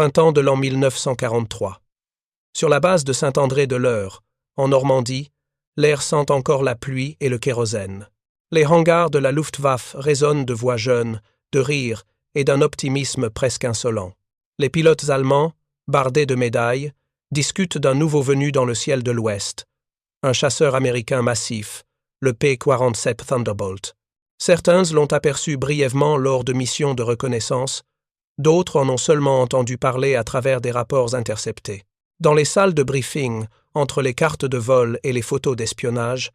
printemps de l'an 1943. Sur la base de Saint-André-de-l'Eure, en Normandie, l'air sent encore la pluie et le kérosène. Les hangars de la Luftwaffe résonnent de voix jeunes, de rires et d'un optimisme presque insolent. Les pilotes allemands, bardés de médailles, discutent d'un nouveau venu dans le ciel de l'Ouest, un chasseur américain massif, le P-47 Thunderbolt. Certains l'ont aperçu brièvement lors de missions de reconnaissance, d'autres en ont seulement entendu parler à travers des rapports interceptés. Dans les salles de briefing, entre les cartes de vol et les photos d'espionnage,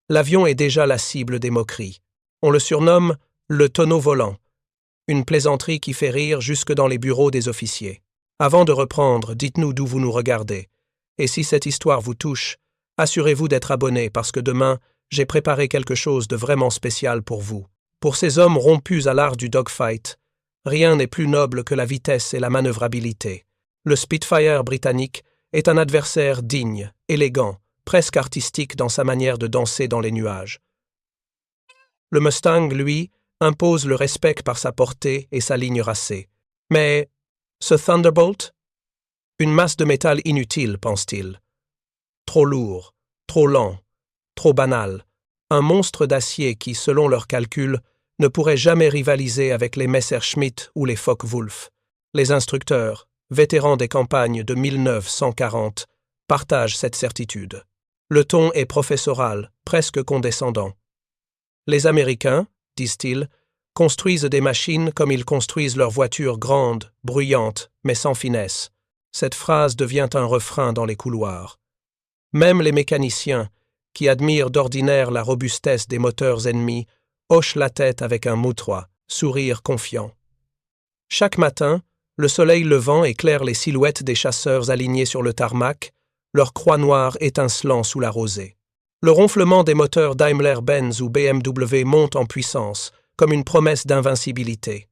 l'avion est déjà la cible des moqueries. On le surnomme le tonneau volant, une plaisanterie qui fait rire jusque dans les bureaux des officiers. Avant de reprendre, dites-nous d'où vous nous regardez. Et si cette histoire vous touche, assurez-vous d'être abonné parce que demain, j'ai préparé quelque chose de vraiment spécial pour vous. Pour ces hommes rompus à l'art du dogfight, rien n'est plus noble que la vitesse et la manœuvrabilité. Le Spitfire britannique est un adversaire digne, élégant, presque artistique dans sa manière de danser dans les nuages. Le Mustang, lui, impose le respect par sa portée et sa ligne racée. Mais ce Thunderbolt? Une masse de métal inutile, pense-t-il. Trop lourd, trop lent, trop banal. Un monstre d'acier qui, selon leurs calculs, ne pourrait jamais rivaliser avec les Messerschmitt ou les Focke-Wulf. Les instructeurs, vétérans des campagnes de 1940, partagent cette certitude. Le ton est professoral, presque condescendant. Les Américains, disent-ils, construisent des machines comme ils construisent leurs voitures grandes, bruyantes, mais sans finesse. Cette phrase devient un refrain dans les couloirs. Même les mécaniciens, qui admirent d'ordinaire la robustesse des moteurs ennemis, hochent la tête avec un moutoir, sourire confiant. Chaque matin, le soleil levant éclaire les silhouettes des chasseurs alignés sur le tarmac, leur croix noire étincelant sous la rosée. Le ronflement des moteurs Daimler-Benz ou BMW monte en puissance, comme une promesse d'invincibilité.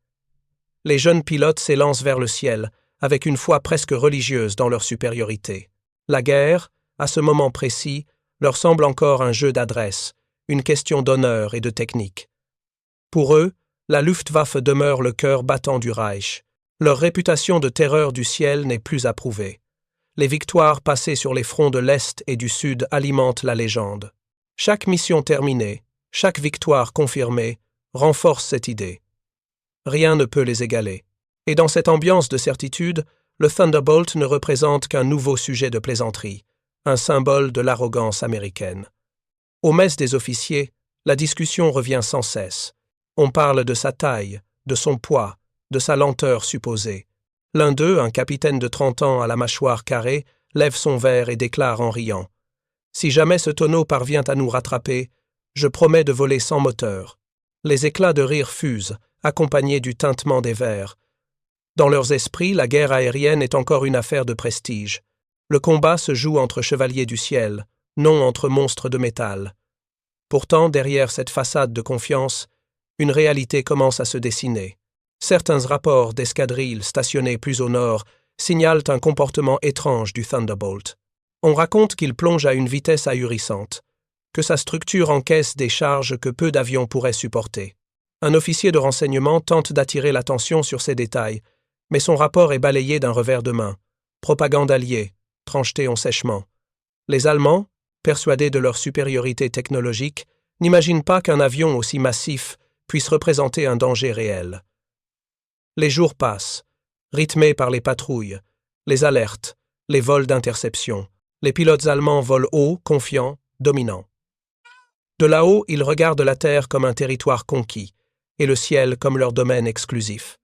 Les jeunes pilotes s'élancent vers le ciel, avec une foi presque religieuse dans leur supériorité. La guerre, à ce moment précis, leur semble encore un jeu d'adresse, une question d'honneur et de technique. Pour eux, la Luftwaffe demeure le cœur battant du Reich. Leur réputation de terreur du ciel n'est plus à prouver. Les victoires passées sur les fronts de l'Est et du Sud alimentent la légende. Chaque mission terminée, chaque victoire confirmée, renforce cette idée. Rien ne peut les égaler. Et dans cette ambiance de certitude, le Thunderbolt ne représente qu'un nouveau sujet de plaisanterie, un symbole de l'arrogance américaine. Aux messes des officiers, la discussion revient sans cesse. On parle de sa taille, de son poids, de sa lenteur supposée. L'un d'eux, un capitaine de 30 ans à la mâchoire carrée, lève son verre et déclare en riant « Si jamais ce tonneau parvient à nous rattraper, je promets de voler sans moteur. » Les éclats de rire fusent, accompagnés du tintement des verres. Dans leurs esprits, la guerre aérienne est encore une affaire de prestige. Le combat se joue entre chevaliers du ciel, non entre monstres de métal. Pourtant, derrière cette façade de confiance, une réalité commence à se dessiner. Certains rapports d'escadrilles stationnées plus au nord signalent un comportement étrange du Thunderbolt. On raconte qu'il plonge à une vitesse ahurissante, que sa structure encaisse des charges que peu d'avions pourraient supporter. Un officier de renseignement tente d'attirer l'attention sur ces détails, mais son rapport est balayé d'un revers de main. Propagande alliée, trancheté sèchement. Les Allemands, persuadés de leur supériorité technologique, n'imaginent pas qu'un avion aussi massif puisse représenter un danger réel. Les jours passent, rythmés par les patrouilles, les alertes, les vols d'interception. Les pilotes allemands volent haut, confiants, dominants. De là-haut, ils regardent la terre comme un territoire conquis, et le ciel comme leur domaine exclusif.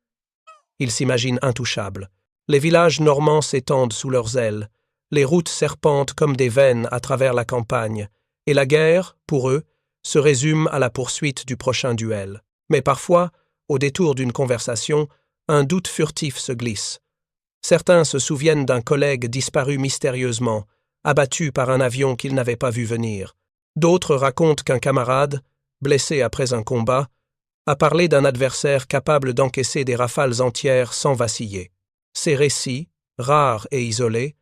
Ils s'imaginent intouchables. Les villages normands s'étendent sous leurs ailes, les routes serpentent comme des veines à travers la campagne, et la guerre, pour eux, se résume à la poursuite du prochain duel. Mais parfois, au détour d'une conversation, un doute furtif se glisse. Certains se souviennent d'un collègue disparu mystérieusement, abattu par un avion qu'ils n'avaient pas vu venir. D'autres racontent qu'un camarade, blessé après un combat, a parlé d'un adversaire capable d'encaisser des rafales entières sans vaciller. Ces récits, rares et isolés,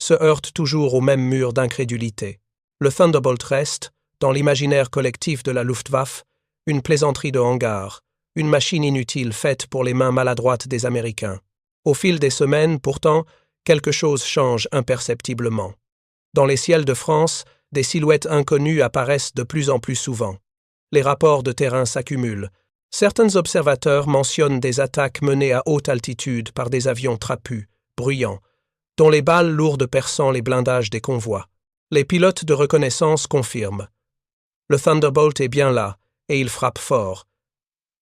se heurtent toujours au même mur d'incrédulité. Le Thunderbolt reste, dans l'imaginaire collectif de la Luftwaffe, une plaisanterie de hangar, une machine inutile faite pour les mains maladroites des Américains. Au fil des semaines, pourtant, quelque chose change imperceptiblement. Dans les ciels de France, des silhouettes inconnues apparaissent de plus en plus souvent. Les rapports de terrain s'accumulent. Certains observateurs mentionnent des attaques menées à haute altitude par des avions trapus, bruyants, dont les balles lourdes perçant les blindages des convois. Les pilotes de reconnaissance confirment. Le Thunderbolt est bien là, et il frappe fort.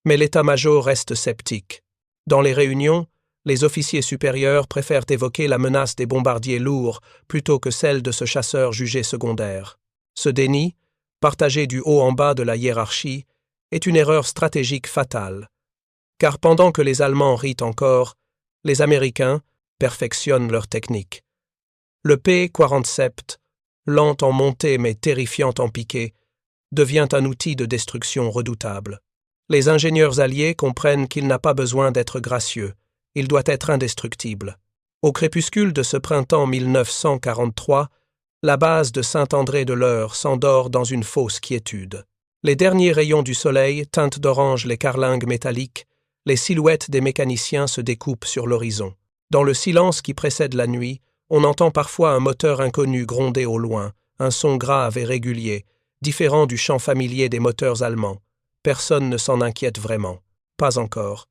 Mais l'état-major reste sceptique. Dans les réunions, les officiers supérieurs préfèrent évoquer la menace des bombardiers lourds plutôt que celle de ce chasseur jugé secondaire. Ce déni, partagé du haut en bas de la hiérarchie, est une erreur stratégique fatale. Car pendant que les Allemands rient encore, les Américains perfectionnent leur technique. Le P-47, lent en montée mais terrifiant en piqué, devient un outil de destruction redoutable. Les ingénieurs alliés comprennent qu'il n'a pas besoin d'être gracieux, il doit être indestructible. Au crépuscule de ce printemps 1943, la base de Saint-André-de-l'Eure s'endort dans une fausse quiétude. Les derniers rayons du soleil teintent d'orange les carlingues métalliques, les silhouettes des mécaniciens se découpent sur l'horizon. Dans le silence qui précède la nuit, on entend parfois un moteur inconnu gronder au loin, un son grave et régulier, différent du chant familier des moteurs allemands. Personne ne s'en inquiète vraiment. Pas encore.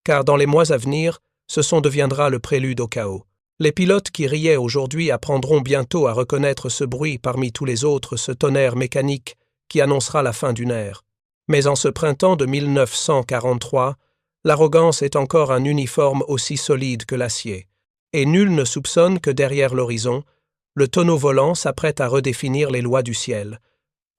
Car dans les mois à venir, ce son deviendra le prélude au chaos. Les pilotes qui riaient aujourd'hui apprendront bientôt à reconnaître ce bruit parmi tous les autres, ce tonnerre mécanique qui annoncera la fin d'une ère. Mais en ce printemps de 1943, l'arrogance est encore un uniforme aussi solide que l'acier. Et nul ne soupçonne que derrière l'horizon, le tonneau volant s'apprête à redéfinir les lois du ciel.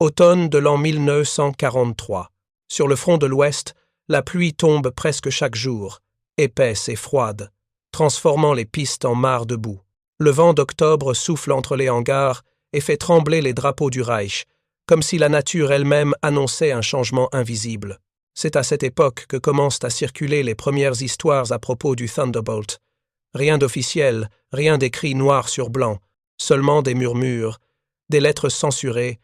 Automne de l'an 1943. Sur le front de l'Ouest, la pluie tombe presque chaque jour, épaisse et froide, transformant les pistes en mares de boue. Le vent d'octobre souffle entre les hangars et fait trembler les drapeaux du Reich, comme si la nature elle-même annonçait un changement invisible. C'est à cette époque que commencent à circuler les premières histoires à propos du Thunderbolt. Rien d'officiel, rien d'écrit noir sur blanc, seulement des murmures, des lettres censurées,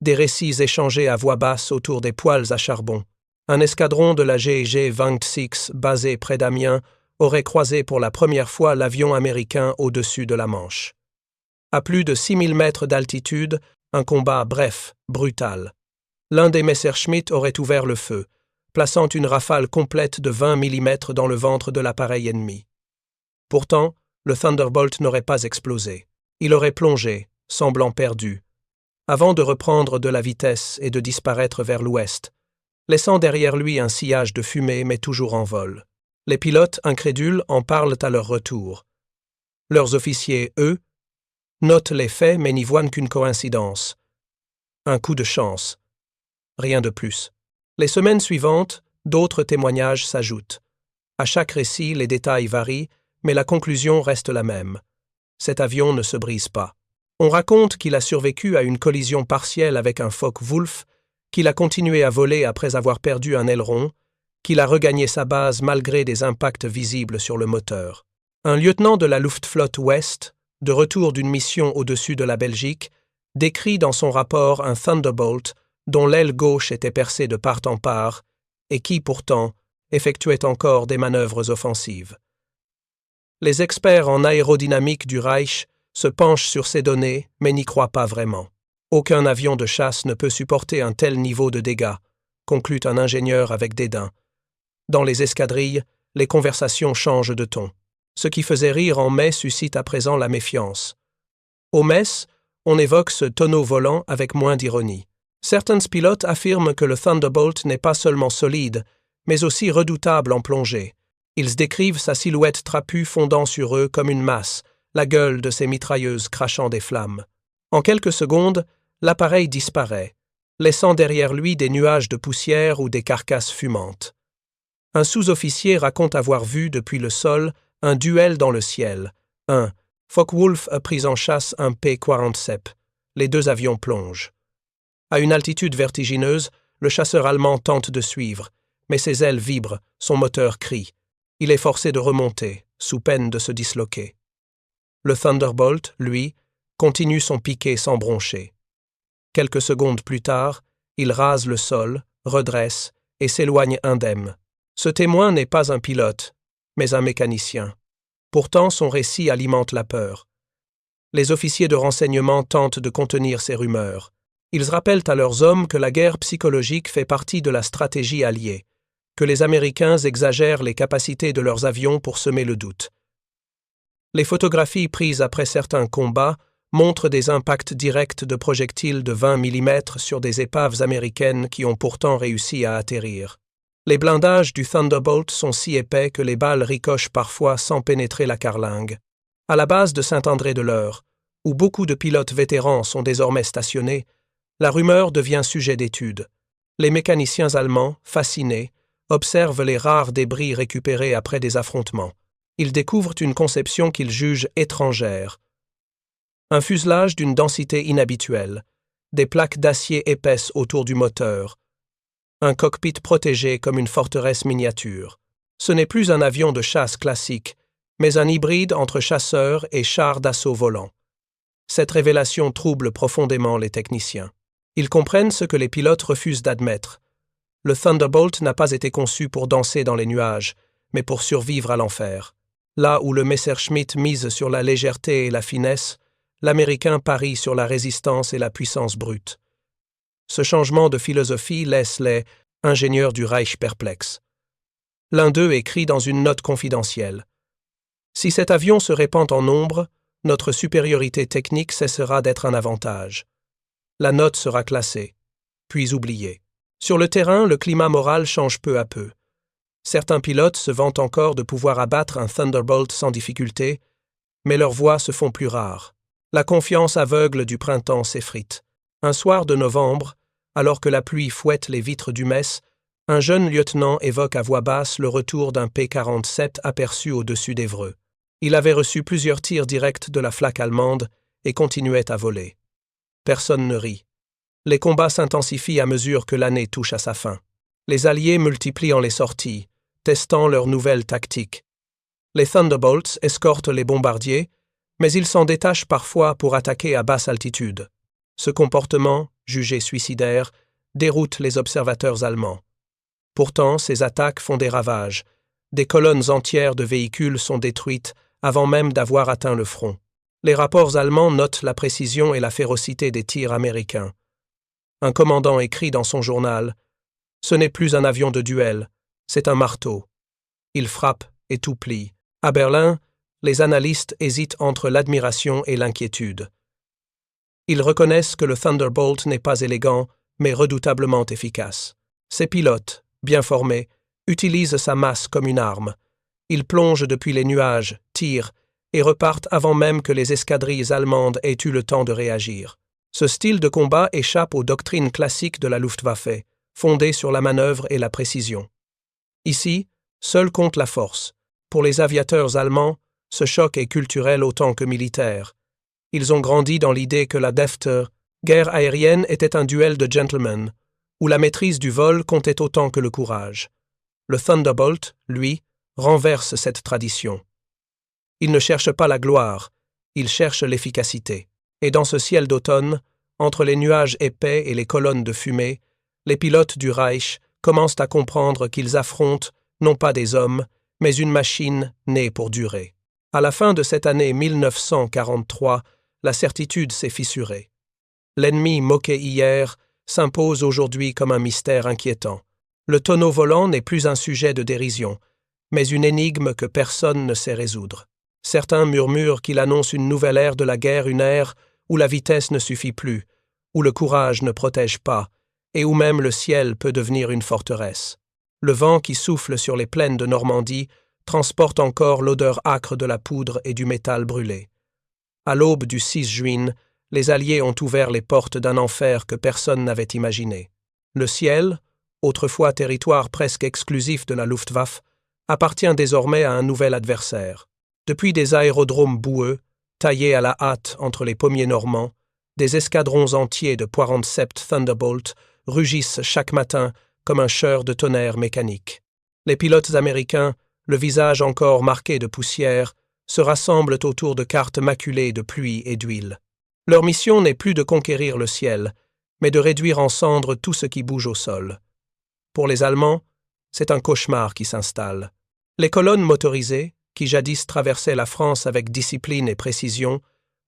des récits échangés à voix basse autour des poêles à charbon. Un escadron de la GG-26 basé près d'Amiens aurait croisé pour la première fois l'avion américain au-dessus de la Manche. À plus de 6000 mètres d'altitude, un combat bref, brutal. L'un des Messerschmitt aurait ouvert le feu, plaçant une rafale complète de 20 mm dans le ventre de l'appareil ennemi. Pourtant, le Thunderbolt n'aurait pas explosé. Il aurait plongé, semblant perdu, avant de reprendre de la vitesse et de disparaître vers l'ouest, laissant derrière lui un sillage de fumée mais toujours en vol. Les pilotes, incrédules, en parlent à leur retour. Leurs officiers, eux, notent les faits mais n'y voient qu'une coïncidence. Un coup de chance. Rien de plus. Les semaines suivantes, d'autres témoignages s'ajoutent. À chaque récit, les détails varient, mais la conclusion reste la même. Cet avion ne se brise pas. On raconte qu'il a survécu à une collision partielle avec un Focke-Wulf, qu'il a continué à voler après avoir perdu un aileron, qu'il a regagné sa base malgré des impacts visibles sur le moteur. Un lieutenant de la Luftflotte Ouest, de retour d'une mission au-dessus de la Belgique, décrit dans son rapport un Thunderbolt dont l'aile gauche était percée de part en part et qui, pourtant, effectuait encore des manœuvres offensives. Les experts en aérodynamique du Reich se penchent sur ces données, mais n'y croient pas vraiment. Aucun avion de chasse ne peut supporter un tel niveau de dégâts, conclut un ingénieur avec dédain. Dans les escadrilles, les conversations changent de ton. Ce qui faisait rire en mai suscite à présent la méfiance. Au mess, on évoque ce tonneau volant avec moins d'ironie. Certains pilotes affirment que le Thunderbolt n'est pas seulement solide, mais aussi redoutable en plongée. Ils décrivent sa silhouette trapue fondant sur eux comme une masse, la gueule de ses mitrailleuses crachant des flammes. En quelques secondes, l'appareil disparaît, laissant derrière lui des nuages de poussière ou des carcasses fumantes. Un sous-officier raconte avoir vu, depuis le sol, un duel dans le ciel. Un Focke-Wulf a pris en chasse un P-47. Les deux avions plongent. À une altitude vertigineuse, le chasseur allemand tente de suivre, mais ses ailes vibrent, son moteur crie. Il est forcé de remonter, sous peine de se disloquer. Le Thunderbolt, lui, continue son piqué sans broncher. Quelques secondes plus tard, il rase le sol, redresse et s'éloigne indemne. Ce témoin n'est pas un pilote, mais un mécanicien. Pourtant, son récit alimente la peur. Les officiers de renseignement tentent de contenir ces rumeurs. Ils rappellent à leurs hommes que la guerre psychologique fait partie de la stratégie alliée, que les Américains exagèrent les capacités de leurs avions pour semer le doute. Les photographies prises après certains combats montrent des impacts directs de projectiles de 20 mm sur des épaves américaines qui ont pourtant réussi à atterrir. Les blindages du Thunderbolt sont si épais que les balles ricochent parfois sans pénétrer la carlingue. À la base de Saint-André-de-l'Eure, où beaucoup de pilotes vétérans sont désormais stationnés, la rumeur devient sujet d'étude. Les mécaniciens allemands, fascinés, observent les rares débris récupérés après des affrontements. Ils découvrent une conception qu'ils jugent étrangère. Un fuselage d'une densité inhabituelle, des plaques d'acier épaisses autour du moteur, un cockpit protégé comme une forteresse miniature. Ce n'est plus un avion de chasse classique, mais un hybride entre chasseur et char d'assaut volant. Cette révélation trouble profondément les techniciens. Ils comprennent ce que les pilotes refusent d'admettre. Le Thunderbolt n'a pas été conçu pour danser dans les nuages, mais pour survivre à l'enfer. Là où le Messerschmitt mise sur la légèreté et la finesse, l'Américain parie sur la résistance et la puissance brute. Ce changement de philosophie laisse les ingénieurs du Reich perplexes. L'un d'eux écrit dans une note confidentielle: « Si cet avion se répand en nombre, notre supériorité technique cessera d'être un avantage. La note sera classée, puis oubliée. Sur le terrain, le climat moral change peu à peu. Certains pilotes se vantent encore de pouvoir abattre un Thunderbolt sans difficulté, mais leurs voix se font plus rares. La confiance aveugle du printemps s'effrite. Un soir de novembre, alors que la pluie fouette les vitres du Metz, un jeune lieutenant évoque à voix basse le retour d'un P-47 aperçu au-dessus d'Évreux. Il avait reçu plusieurs tirs directs de la flak allemande et continuait à voler. Personne ne rit. Les combats s'intensifient à mesure que l'année touche à sa fin. Les Alliés multiplient les sorties, testant leurs nouvelles tactiques. Les Thunderbolts escortent les bombardiers, mais ils s'en détachent parfois pour attaquer à basse altitude. Ce comportement, jugé suicidaire, déroute les observateurs allemands. Pourtant, ces attaques font des ravages. Des colonnes entières de véhicules sont détruites avant même d'avoir atteint le front. Les rapports allemands notent la précision et la férocité des tirs américains. Un commandant écrit dans son journal: « Ce n'est plus un avion de duel, c'est un marteau. Il frappe et tout plie. » À Berlin, les analystes hésitent entre l'admiration et l'inquiétude. Ils reconnaissent que le Thunderbolt n'est pas élégant, mais redoutablement efficace. Ses pilotes, bien formés, utilisent sa masse comme une arme. Ils plongent depuis les nuages, tirent, et repartent avant même que les escadrilles allemandes aient eu le temps de réagir. Ce style de combat échappe aux doctrines classiques de la Luftwaffe, fondées sur la manœuvre et la précision. Ici, seule compte la force. Pour les aviateurs allemands, ce choc est culturel autant que militaire. Ils ont grandi dans l'idée que la guerre aérienne était un duel de gentlemen, où la maîtrise du vol comptait autant que le courage. Le Thunderbolt, lui, renverse cette tradition. Il ne cherche pas la gloire, il cherche l'efficacité. Et dans ce ciel d'automne, entre les nuages épais et les colonnes de fumée, les pilotes du Reich commencent à comprendre qu'ils affrontent non pas des hommes, mais une machine née pour durer. À la fin de cette année 1943, la certitude s'est fissurée. L'ennemi moqué hier s'impose aujourd'hui comme un mystère inquiétant. Le tonneau volant n'est plus un sujet de dérision, mais une énigme que personne ne sait résoudre. Certains murmurent qu'il annonce une nouvelle ère de la guerre, une ère où la vitesse ne suffit plus, où le courage ne protège pas, et où même le ciel peut devenir une forteresse. Le vent qui souffle sur les plaines de Normandie transporte encore l'odeur âcre de la poudre et du métal brûlé. À l'aube du 6 juin, les Alliés ont ouvert les portes d'un enfer que personne n'avait imaginé. Le ciel, autrefois territoire presque exclusif de la Luftwaffe, appartient désormais à un nouvel adversaire. Depuis des aérodromes boueux, taillés à la hâte entre les pommiers normands, des escadrons entiers de 47 Thunderbolt rugissent chaque matin comme un chœur de tonnerre mécanique. Les pilotes américains, le visage encore marqué de poussière, se rassemblent autour de cartes maculées de pluie et d'huile. Leur mission n'est plus de conquérir le ciel, mais de réduire en cendres tout ce qui bouge au sol. Pour les Allemands, c'est un cauchemar qui s'installe. Les colonnes motorisées, qui jadis traversaient la France avec discipline et précision,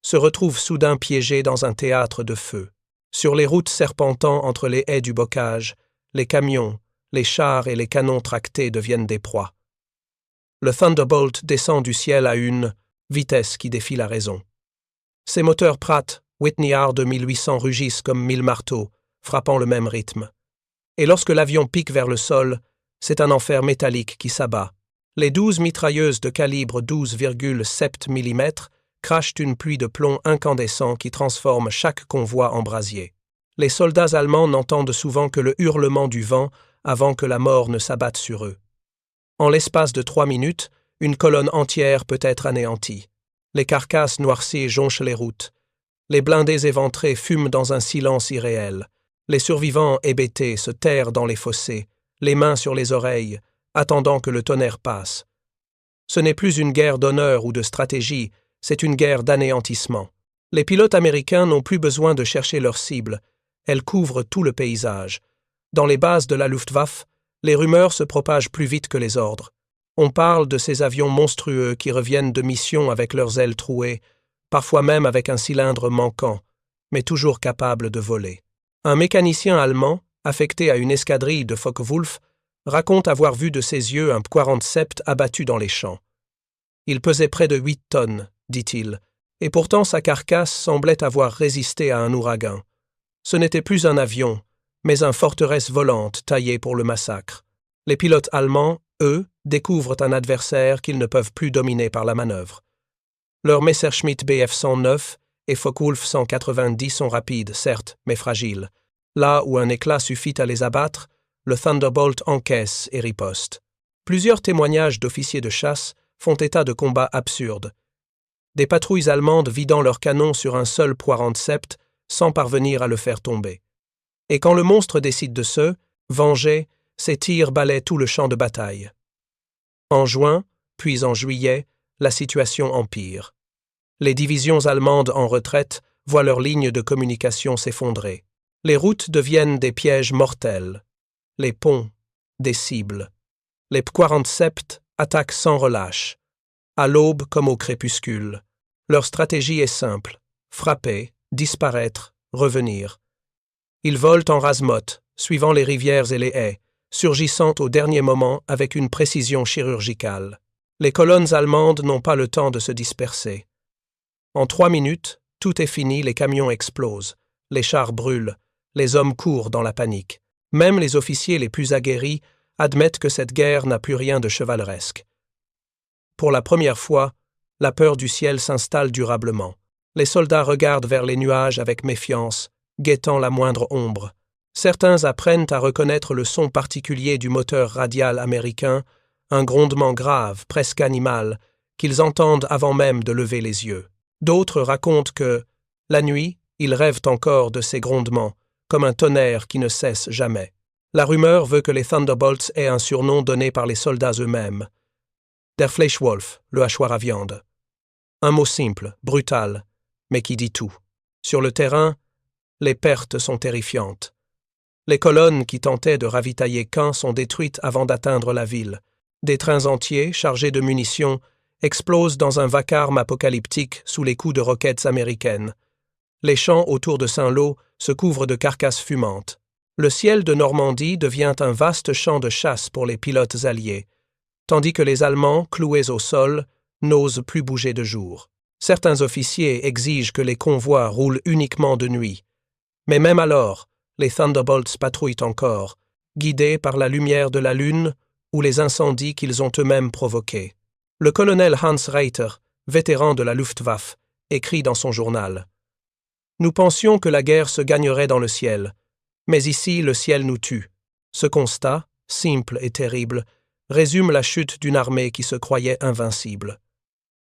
se retrouvent soudain piégés dans un théâtre de feu. Sur les routes serpentant entre les haies du bocage, les camions, les chars et les canons tractés deviennent des proies. Le Thunderbolt descend du ciel à une vitesse qui défie la raison. Ses moteurs Pratt Whitney R 2800 rugissent comme 1000 marteaux, frappant le même rythme. Et lorsque l'avion pique vers le sol, c'est un enfer métallique qui s'abat. Les 12 mitrailleuses de calibre 12,7 mm crachent une pluie de plomb incandescent qui transforme chaque convoi en brasier. Les soldats allemands n'entendent souvent que le hurlement du vent avant que la mort ne s'abatte sur eux. En l'espace de 3 minutes, une colonne entière peut être anéantie. Les carcasses noircies jonchent les routes. Les blindés éventrés fument dans un silence irréel. Les survivants hébétés se terrent dans les fossés, les mains sur les oreilles, attendant que le tonnerre passe. Ce n'est plus une guerre d'honneur ou de stratégie, c'est une guerre d'anéantissement. Les pilotes américains n'ont plus besoin de chercher leur cible. Elle couvre tout le paysage. Dans les bases de la Luftwaffe, les rumeurs se propagent plus vite que les ordres. On parle de ces avions monstrueux qui reviennent de mission avec leurs ailes trouées, parfois même avec un cylindre manquant, mais toujours capables de voler. Un mécanicien allemand, affecté à une escadrille de Focke-Wulf, raconte avoir vu de ses yeux un P-47 abattu dans les champs. Il pesait près de 8 tonnes, dit-il, et pourtant sa carcasse semblait avoir résisté à un ouragan. Ce n'était plus un avion, mais une forteresse volante taillée pour le massacre. Les pilotes allemands, eux, découvrent un adversaire qu'ils ne peuvent plus dominer par la manœuvre. Leurs Messerschmitt Bf 109 et Focke-Wulf 190 sont rapides, certes, mais fragiles. Là où un éclat suffit à les abattre, le Thunderbolt encaisse et riposte. Plusieurs témoignages d'officiers de chasse font état de combats absurdes. Des patrouilles allemandes vidant leurs canons sur un seul P-47 sans parvenir à le faire tomber. Et quand le monstre décide de se venger, ses tirs balaient tout le champ de bataille. En juin, puis en juillet, la situation empire. Les divisions allemandes en retraite voient leurs lignes de communication s'effondrer. Les routes deviennent des pièges mortels. Les ponts, des cibles. Les P-47 attaquent sans relâche, à l'aube comme au crépuscule. Leur stratégie est simple, frapper, disparaître, revenir. Ils volent en rase-motte, suivant les rivières et les haies, surgissant au dernier moment avec une précision chirurgicale. Les colonnes allemandes n'ont pas le temps de se disperser. En 3 minutes, tout est fini, les camions explosent, les chars brûlent, les hommes courent dans la panique. Même les officiers les plus aguerris admettent que cette guerre n'a plus rien de chevaleresque. Pour la première fois, la peur du ciel s'installe durablement. Les soldats regardent vers les nuages avec méfiance, guettant la moindre ombre. Certains apprennent à reconnaître le son particulier du moteur radial américain, un grondement grave, presque animal, qu'ils entendent avant même de lever les yeux. D'autres racontent que, la nuit, ils rêvent encore de ces grondements, comme un tonnerre qui ne cesse jamais. La rumeur veut que les Thunderbolts aient un surnom donné par les soldats eux-mêmes. Der Fleischwolf, le hachoir à viande. Un mot simple, brutal, mais qui dit tout. Sur le terrain, les pertes sont terrifiantes. Les colonnes qui tentaient de ravitailler Caen sont détruites avant d'atteindre la ville. Des trains entiers, chargés de munitions, explosent dans un vacarme apocalyptique sous les coups de roquettes américaines. Les champs autour de Saint-Lô se couvrent de carcasses fumantes. Le ciel de Normandie devient un vaste champ de chasse pour les pilotes alliés, tandis que les Allemands, cloués au sol, n'osent plus bouger de jour. Certains officiers exigent que les convois roulent uniquement de nuit. Mais même alors, les Thunderbolts patrouillent encore, guidés par la lumière de la lune ou les incendies qu'ils ont eux-mêmes provoqués. Le colonel Hans Reiter, vétéran de la Luftwaffe, écrit dans son journal « Nous pensions que la guerre se gagnerait dans le ciel, mais ici le ciel nous tue. Ce constat, simple et terrible, résume la chute d'une armée qui se croyait invincible.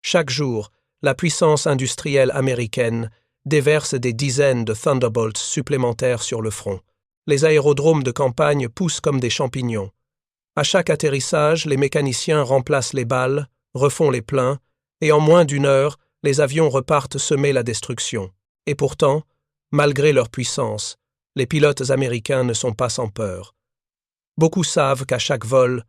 Chaque jour, la puissance industrielle américaine déverse des dizaines de Thunderbolts supplémentaires sur le front. Les aérodromes de campagne poussent comme des champignons. À chaque atterrissage, les mécaniciens remplacent les balles, refont les pleins, et en moins d'une heure, les avions repartent semer la destruction. Et pourtant, malgré leur puissance, les pilotes américains ne sont pas sans peur. Beaucoup savent qu'à chaque vol,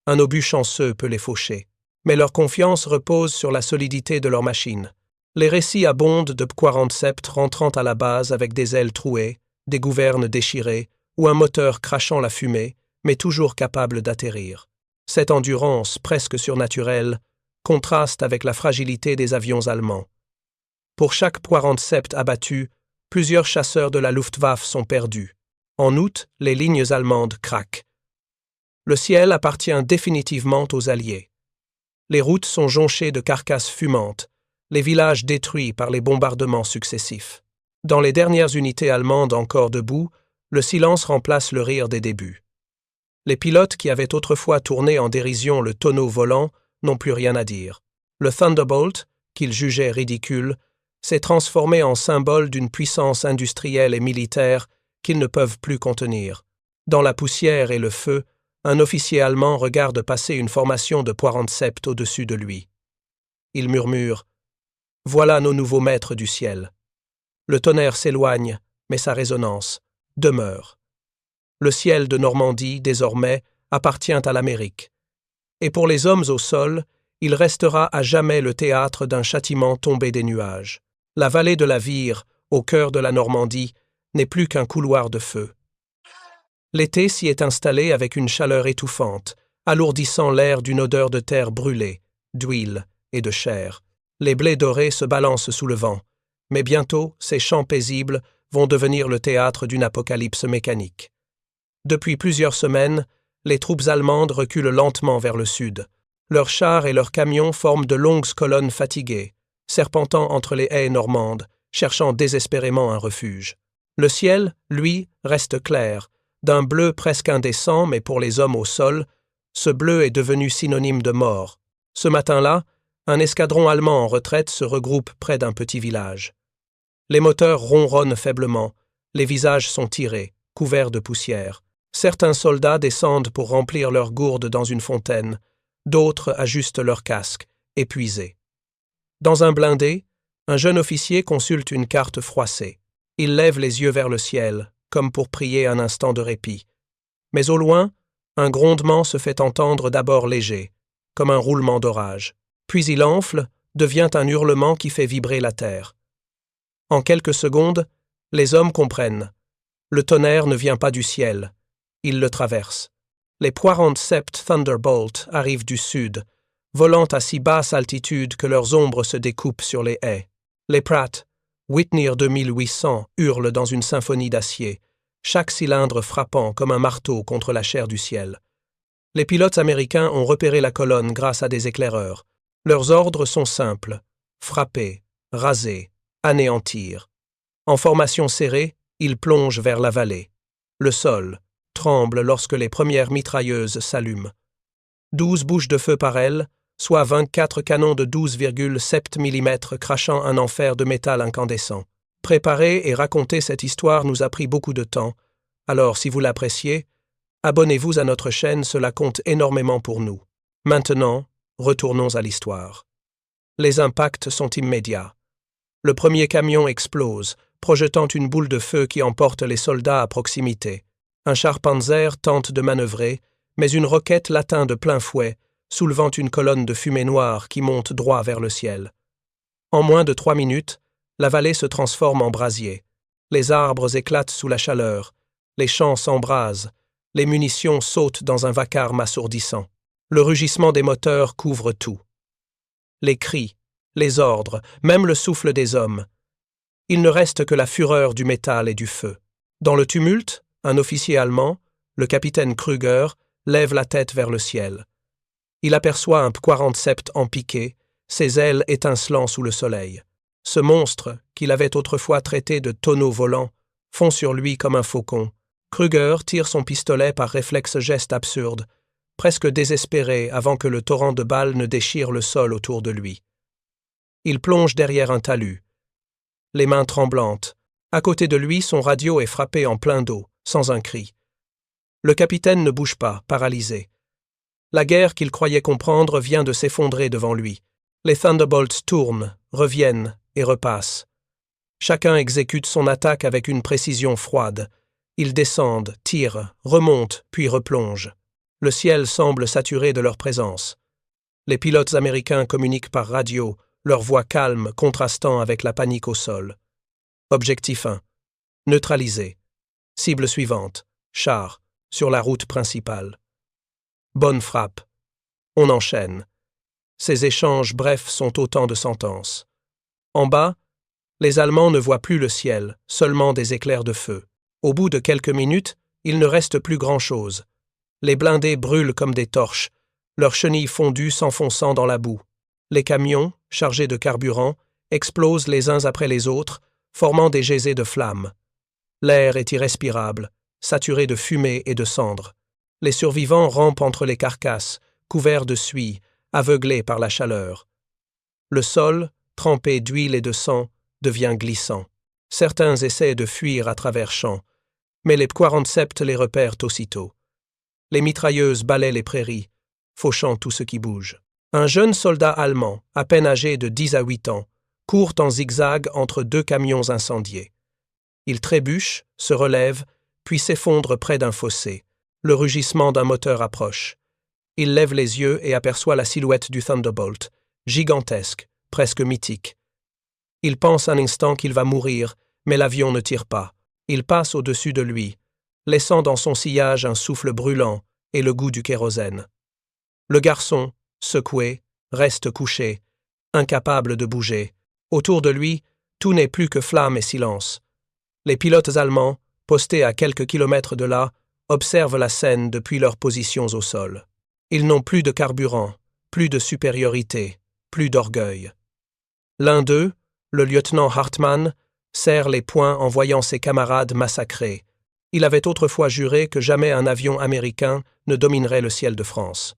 un obus chanceux peut les faucher. mais leur confiance repose sur la solidité de leur machine. Les récits abondent de Quarantsept rentrant à la base avec des ailes trouées, des gouvernes déchirées ou un moteur crachant la fumée, mais toujours capable d'atterrir. Cette endurance, presque surnaturelle, contraste avec la fragilité des avions allemands. Pour chaque Quarantsept abattu, plusieurs chasseurs de la Luftwaffe sont perdus. En août, les lignes allemandes craquent. Le ciel appartient définitivement aux Alliés. Les routes sont jonchées de carcasses fumantes, les villages détruits par les bombardements successifs. Dans les dernières unités allemandes encore debout, le silence remplace le rire des débuts. Les pilotes qui avaient autrefois tourné en dérision le tonneau volant n'ont plus rien à dire. Le Thunderbolt, qu'ils jugeaient ridicule, s'est transformé en symbole d'une puissance industrielle et militaire qu'ils ne peuvent plus contenir. Dans la poussière et le feu, un officier allemand regarde passer une formation de Quarantsept au-dessus de lui. Il murmure « Voilà nos nouveaux maîtres du ciel ». Le tonnerre s'éloigne, mais sa résonance demeure. Le ciel de Normandie, désormais, appartient à l'Amérique. Et pour les hommes au sol, il restera à jamais le théâtre d'un châtiment tombé des nuages. La vallée de la Vire, au cœur de la Normandie, n'est plus qu'un couloir de feu. L'été s'y est installé avec une chaleur étouffante, alourdissant l'air d'une odeur de terre brûlée, d'huile et de chair. Les blés dorés se balancent sous le vent, mais bientôt ces champs paisibles vont devenir le théâtre d'une apocalypse mécanique. Depuis plusieurs semaines, les troupes allemandes reculent lentement vers le sud. Leurs chars et leurs camions forment de longues colonnes fatiguées, serpentant entre les haies normandes, cherchant désespérément un refuge. Le ciel, lui, reste clair, d'un bleu presque indécent, mais pour les hommes au sol, ce bleu est devenu synonyme de mort. Ce matin-là, un escadron allemand en retraite se regroupe près d'un petit village. Les moteurs ronronnent faiblement, les visages sont tirés, couverts de poussière. Certains soldats descendent pour remplir leurs gourdes dans une fontaine, d'autres ajustent leurs casques, épuisés. Dans un blindé, un jeune officier consulte une carte froissée. Il lève les yeux vers le ciel, comme pour prier un instant de répit. Mais au loin, un grondement se fait entendre d'abord léger, comme un roulement d'orage. Puis il enfle, devient un hurlement qui fait vibrer la terre. En quelques secondes, les hommes comprennent. Le tonnerre ne vient pas du ciel, il le traverse. Les Quarantsept Thunderbolt arrivent du sud, volant à si basse altitude que leurs ombres se découpent sur les haies. Les Pratt, Whitney 2800, hurlent dans une symphonie d'acier, chaque cylindre frappant comme un marteau contre la chair du ciel. Les pilotes américains ont repéré la colonne grâce à des éclaireurs. Leurs ordres sont simples: frapper, raser, anéantir. En formation serrée, ils plongent vers la vallée. Le sol tremble lorsque les premières mitrailleuses s'allument. 12 bouches de feu par aile, soit 24 canons de 12,7 mm crachant un enfer de métal incandescent. Préparer et raconter cette histoire nous a pris beaucoup de temps, alors si vous l'appréciez, abonnez-vous à notre chaîne, cela compte énormément pour nous. Maintenant, retournons à l'histoire. Les impacts sont immédiats. Le premier camion explose, projetant une boule de feu qui emporte les soldats à proximité. Un char Panzer tente de manœuvrer, mais une roquette l'atteint de plein fouet, soulevant une colonne de fumée noire qui monte droit vers le ciel. En moins de 3 minutes, la vallée se transforme en brasier. Les arbres éclatent sous la chaleur, les champs s'embrasent, les munitions sautent dans un vacarme assourdissant. Le rugissement des moteurs couvre tout. Les cris, les ordres, même le souffle des hommes. Il ne reste que la fureur du métal et du feu. Dans le tumulte, un officier allemand, le capitaine Krüger, lève la tête vers le ciel. Il aperçoit un Quarantsept en piqué, ses ailes étincelant sous le soleil. Ce monstre, qu'il avait autrefois traité de tonneau volant, fond sur lui comme un faucon. Krüger tire son pistolet par réflexe geste absurde, presque désespéré avant que le torrent de balles ne déchire le sol autour de lui. Il plonge derrière un talus, les mains tremblantes. À côté de lui, son radio est frappé en plein dos, sans un cri. Le capitaine ne bouge pas, paralysé. La guerre qu'il croyait comprendre vient de s'effondrer devant lui. Les Thunderbolts tournent, reviennent et repassent. Chacun exécute son attaque avec une précision froide. Ils descendent, tirent, remontent, puis replongent. Le ciel semble saturé de leur présence. Les pilotes américains communiquent par radio, leur voix calme contrastant avec la panique au sol. Objectif 1. Neutralisé. Cible suivante. Char, sur la route principale. Bonne frappe. On enchaîne. Ces échanges brefs sont autant de sentences. En bas, les Allemands ne voient plus le ciel, seulement des éclairs de feu. Au bout de quelques minutes, il ne reste plus grand-chose. Les blindés brûlent comme des torches, leurs chenilles fondues s'enfonçant dans la boue. Les camions, chargés de carburant, explosent les uns après les autres, formant des geysers de flammes. L'air est irrespirable, saturé de fumée et de cendres. Les survivants rampent entre les carcasses, couverts de suie, aveuglés par la chaleur. Le sol, trempé d'huile et de sang, devient glissant. Certains essaient de fuir à travers champs, mais les P-47 les repèrent aussitôt. Les mitrailleuses balaient les prairies, fauchant tout ce qui bouge. Un jeune soldat allemand, à peine âgé de 10 à 8 ans, court en zigzag entre deux camions incendiés. Il trébuche, se relève, puis s'effondre près d'un fossé. Le rugissement d'un moteur approche. Il lève les yeux et aperçoit la silhouette du Thunderbolt, gigantesque, presque mythique. Il pense un instant qu'il va mourir, mais l'avion ne tire pas. Il passe au-dessus de lui, laissant dans son sillage un souffle brûlant et le goût du kérosène. Le garçon, secoué, reste couché, incapable de bouger. Autour de lui, tout n'est plus que flammes et silence. Les pilotes allemands, postés à quelques kilomètres de là, observent la scène depuis leurs positions au sol. Ils n'ont plus de carburant, plus de supériorité, plus d'orgueil. L'un d'eux, le lieutenant Hartmann, serre les poings en voyant ses camarades massacrés. Il avait autrefois juré que jamais un avion américain ne dominerait le ciel de France.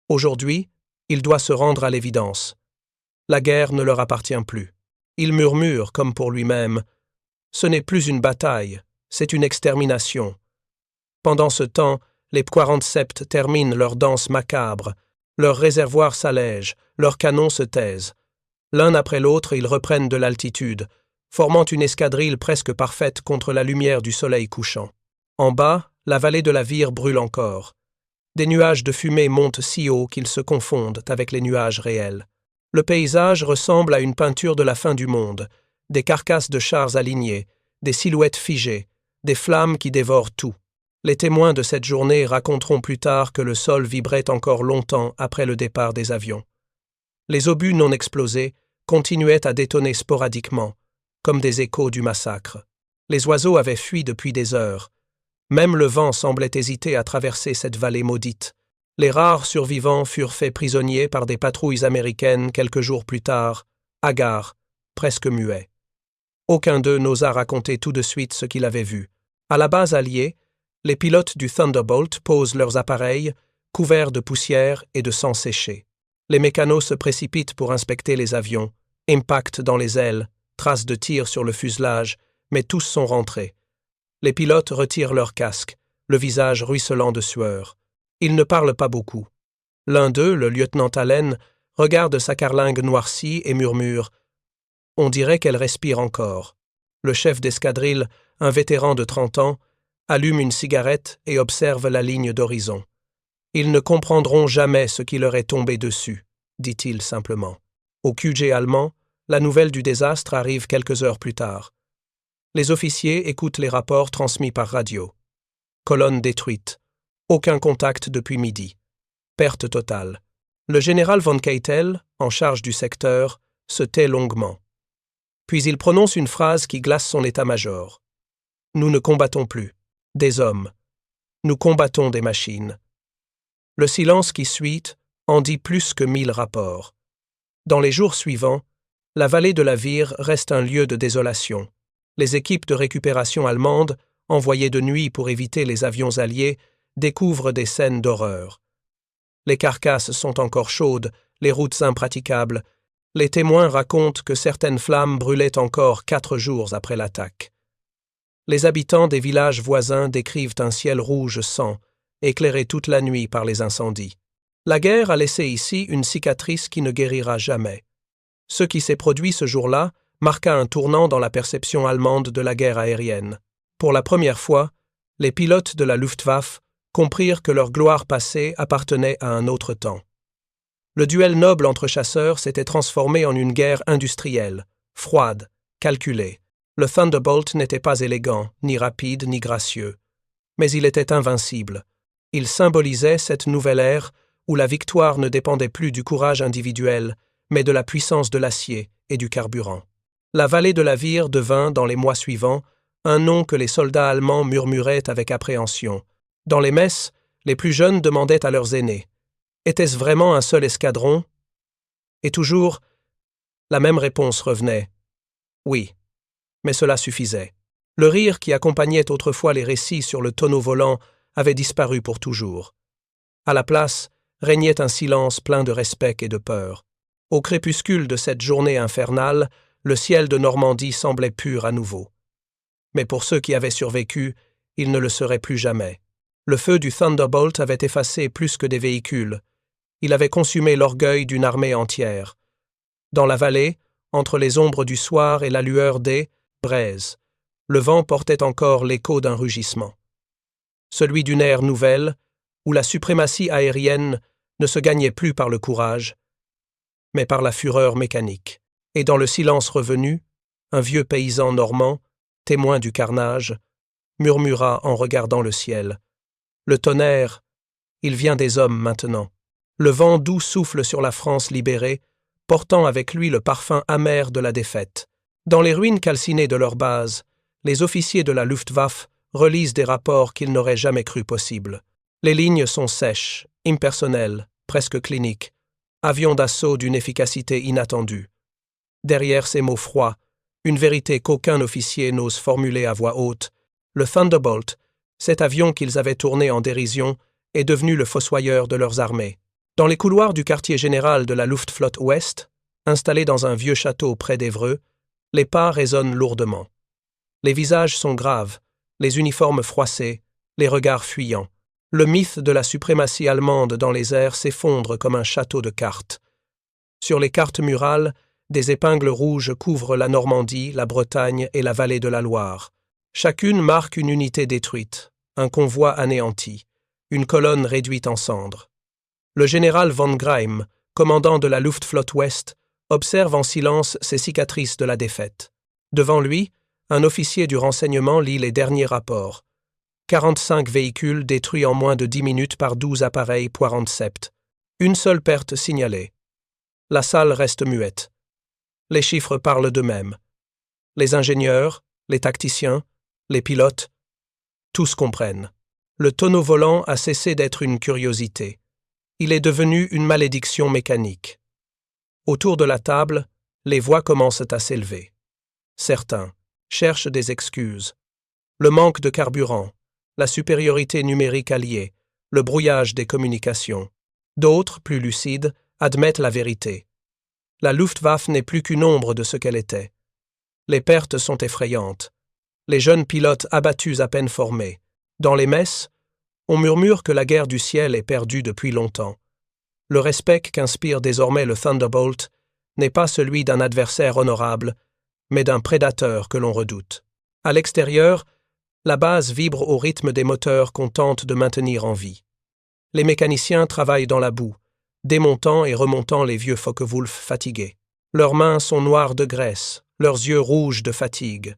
Aujourd'hui, il doit se rendre à l'évidence. La guerre ne leur appartient plus. Il murmure, comme pour lui-même, « Ce n'est plus une bataille, c'est une extermination ». Pendant ce temps, les P-47 terminent leur danse macabre, leurs réservoirs s'allègent, leurs canons se taisent. L'un après l'autre, ils reprennent de l'altitude, formant une escadrille presque parfaite contre la lumière du soleil couchant. En bas, la vallée de la Vire brûle encore. Des nuages de fumée montent si haut qu'ils se confondent avec les nuages réels. Le paysage ressemble à une peinture de la fin du monde, des carcasses de chars alignés, des silhouettes figées, des flammes qui dévorent tout. Les témoins de cette journée raconteront plus tard que le sol vibrait encore longtemps après le départ des avions. Les obus non explosés continuaient à détonner sporadiquement, comme des échos du massacre. Les oiseaux avaient fui depuis des heures. Même le vent semblait hésiter à traverser cette vallée maudite. Les rares survivants furent faits prisonniers par des patrouilles américaines quelques jours plus tard, hagards, presque muets. Aucun d'eux n'osa raconter tout de suite ce qu'il avait vu. À la base alliée, les pilotes du Thunderbolt posent leurs appareils, couverts de poussière et de sang séché. Les mécanos se précipitent pour inspecter les avions, impact dans les ailes, traces de tir sur le fuselage, mais tous sont rentrés. Les pilotes retirent leurs casques, le visage ruisselant de sueur. Ils ne parlent pas beaucoup. L'un d'eux, le lieutenant Allen, regarde sa carlingue noircie et murmure « On dirait qu'elle respire encore ». Le chef d'escadrille, un vétéran de 30 ans, allume une cigarette et observe la ligne d'horizon. « Ils ne comprendront jamais ce qui leur est tombé dessus », dit-il simplement. Au QG allemand, la nouvelle du désastre arrive quelques heures plus tard. Les officiers écoutent les rapports transmis par radio. Colonne détruite. Aucun contact depuis midi. Perte totale. Le général von Keitel, en charge du secteur, se tait longuement. Puis il prononce une phrase qui glace son état-major. « Nous ne combattons plus. Des hommes. Nous combattons des machines. » Le silence qui suit en dit plus que 1000 rapports. Dans les jours suivants, la vallée de la Vire reste un lieu de désolation. Les équipes de récupération allemandes, envoyées de nuit pour éviter les avions alliés, découvrent des scènes d'horreur. Les carcasses sont encore chaudes, les routes impraticables. Les témoins racontent que certaines flammes brûlaient encore 4 jours après l'attaque. Les habitants des villages voisins décrivent un ciel rouge sang, éclairé toute la nuit par les incendies. La guerre a laissé ici une cicatrice qui ne guérira jamais. Ce qui s'est produit ce jour-là marqua un tournant dans la perception allemande de la guerre aérienne. Pour la première fois, les pilotes de la Luftwaffe comprirent que leur gloire passée appartenait à un autre temps. Le duel noble entre chasseurs s'était transformé en une guerre industrielle, froide, calculée. Le Thunderbolt n'était pas élégant, ni rapide, ni gracieux. Mais il était invincible. Il symbolisait cette nouvelle ère où la victoire ne dépendait plus du courage individuel, mais de la puissance de l'acier et du carburant. La vallée de la Vire devint, dans les mois suivants, un nom que les soldats allemands murmuraient avec appréhension. Dans les messes, les plus jeunes demandaient à leurs aînés « Était-ce vraiment un seul escadron ?» Et toujours, la même réponse revenait « Oui ». Mais cela suffisait. Le rire qui accompagnait autrefois les récits sur le tonneau volant avait disparu pour toujours. À la place, régnait un silence plein de respect et de peur. Au crépuscule de cette journée infernale, le ciel de Normandie semblait pur à nouveau. Mais pour ceux qui avaient survécu, il ne le serait plus jamais. Le feu du Thunderbolt avait effacé plus que des véhicules. Il avait consumé l'orgueil d'une armée entière. Dans la vallée, entre les ombres du soir et la lueur des braises, le vent portait encore l'écho d'un rugissement. Celui d'une ère nouvelle, où la suprématie aérienne ne se gagnait plus par le courage, mais par la fureur mécanique. Et dans le silence revenu, un vieux paysan normand, témoin du carnage, murmura en regardant le ciel. « Le tonnerre, il vient des hommes maintenant. Le vent doux souffle sur la France libérée, portant avec lui le parfum amer de la défaite. Dans les ruines calcinées de leur base, les officiers de la Luftwaffe relisent des rapports qu'ils n'auraient jamais cru possibles. Les lignes sont sèches, impersonnelles, presque cliniques, avions d'assaut d'une efficacité inattendue. Derrière ces mots froids, une vérité qu'aucun officier n'ose formuler à voix haute, le Thunderbolt, cet avion qu'ils avaient tourné en dérision, est devenu le fossoyeur de leurs armées. Dans les couloirs du quartier général de la Luftflotte Ouest, installé dans un vieux château près d'Évreux, les pas résonnent lourdement. Les visages sont graves, les uniformes froissés, les regards fuyants. Le mythe de la suprématie allemande dans les airs s'effondre comme un château de cartes. Sur les cartes murales, des épingles rouges couvrent la Normandie, la Bretagne et la vallée de la Loire. Chacune marque une unité détruite, un convoi anéanti, une colonne réduite en cendres. Le général von Greim, commandant de la Luftflotte Ouest, observe en silence ces cicatrices de la défaite. Devant lui, un officier du renseignement lit les derniers rapports. 45 véhicules détruits en moins de 10 minutes par 12 appareils Poirant-Sept. Une seule perte signalée. La salle reste muette. Les chiffres parlent d'eux-mêmes. Les ingénieurs, les tacticiens, les pilotes, tous comprennent. Le tonneau volant a cessé d'être une curiosité. Il est devenu une malédiction mécanique. Autour de la table, les voix commencent à s'élever. Certains cherchent des excuses. Le manque de carburant, la supériorité numérique alliée, le brouillage des communications. D'autres, plus lucides, admettent la vérité. La Luftwaffe n'est plus qu'une ombre de ce qu'elle était. Les pertes sont effrayantes. Les jeunes pilotes abattus à peine formés. Dans les messes, on murmure que la guerre du ciel est perdue depuis longtemps. Le respect qu'inspire désormais le Thunderbolt n'est pas celui d'un adversaire honorable, mais d'un prédateur que l'on redoute. À l'extérieur, la base vibre au rythme des moteurs qu'on tente de maintenir en vie. Les mécaniciens travaillent dans la boue, démontant et remontant les vieux Focke-Wulf fatigués. Leurs mains sont noires de graisse, leurs yeux rouges de fatigue.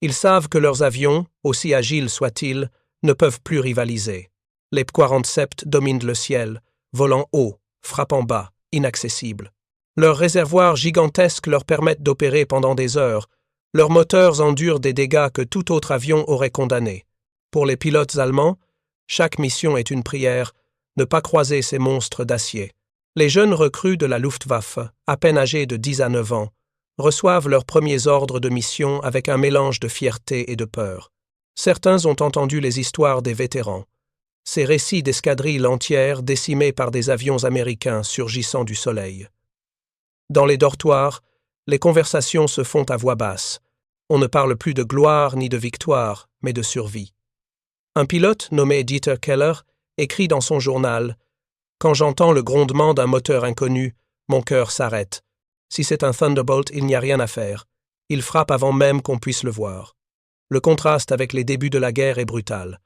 Ils savent que leurs avions, aussi agiles soient-ils, ne peuvent plus rivaliser. Les P-47 dominent le ciel, volant haut, frappant bas, inaccessibles. Leurs réservoirs gigantesques leur permettent d'opérer pendant des heures. Leurs moteurs endurent des dégâts que tout autre avion aurait condamnés. Pour les pilotes allemands, chaque mission est une prière, ne pas croiser ces monstres d'acier. Les jeunes recrues de la Luftwaffe, à peine âgés de 10 à 9 ans, reçoivent leurs premiers ordres de mission avec un mélange de fierté et de peur. Certains ont entendu les histoires des vétérans, ces récits d'escadrilles entières décimées par des avions américains surgissant du soleil. Dans les dortoirs, les conversations se font à voix basse. On ne parle plus de gloire ni de victoire, mais de survie. Un pilote nommé Dieter Keller écrit dans son journal « Quand j'entends le grondement d'un moteur inconnu, mon cœur s'arrête. Si c'est un Thunderbolt, il n'y a rien à faire. Il frappe avant même qu'on puisse le voir. » Le contraste avec les débuts de la guerre est brutal.